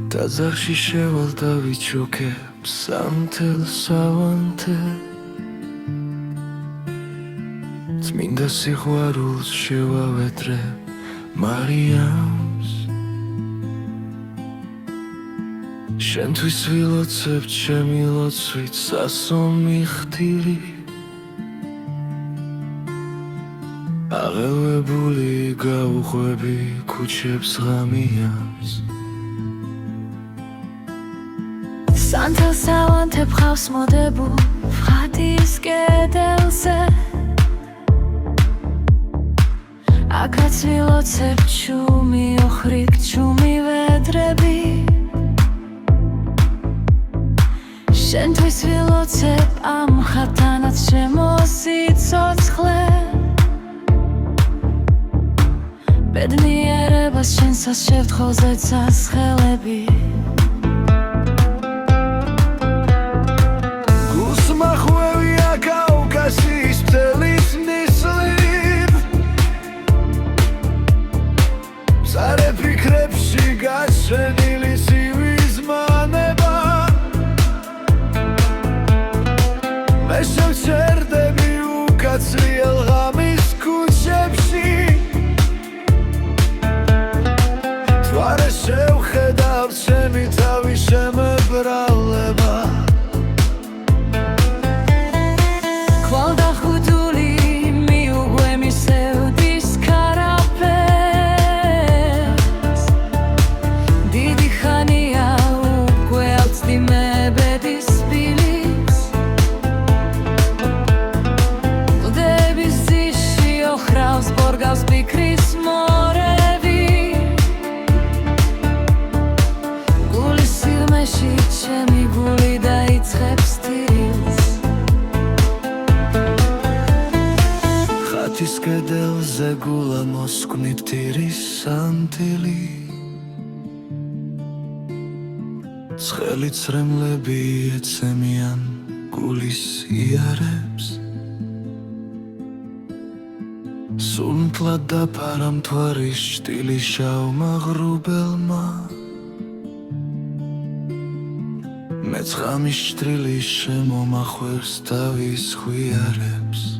ტაძარში შევალ და ვიჩუქებ სამთელ სავანთე წმინდა სიყვარულს შევავედრებ მარიამს შენთვის ვილოცებ ჩემი ლოცვით სასომი ხტირი აღელვებული გავუხვები ქუჩებს ღამიანს სანთელ სავანთებ ხავს მოდებულ ხატის კედელზე აქაც ვილოცებ ჩუმი ოხრიკ ჩუმი ვედრები შენთვის ვილოცებ ამ ხატანაც შემოსიცოცხლე ბედნიერებას შენსას შევთხოვ ზეცასხელები გულსმახვევია კავკასიის მთელის ნისლით მწარე ფიქრებში გაჩენილი სივის მანება მე შევჩერდები უკაცრიელ ღამის ქუჩებში თვარე შევხედავ ჩემი თავი შემებრალება ქვალდახუდული მიუგვემისევდის ქარაფერს დიდი ხანია უკვე ავწდი მე ბედის სპილიც კლდების ძიში ოხრავს ბორგავს ფიქრის მორევი გულის სიღმეში ჩემი გული დაიწყებს თირილს ხათის კედელზე გულა მოსკვნით თირის სანთელი ცხელი ცრემლები ეცემიან გულის იარებს სუნთლად დაფარა მთვარის შტილი შავმა ღრუბელმა მეც ღამის ჭრილი შემომახვევს თავის ხვიარებს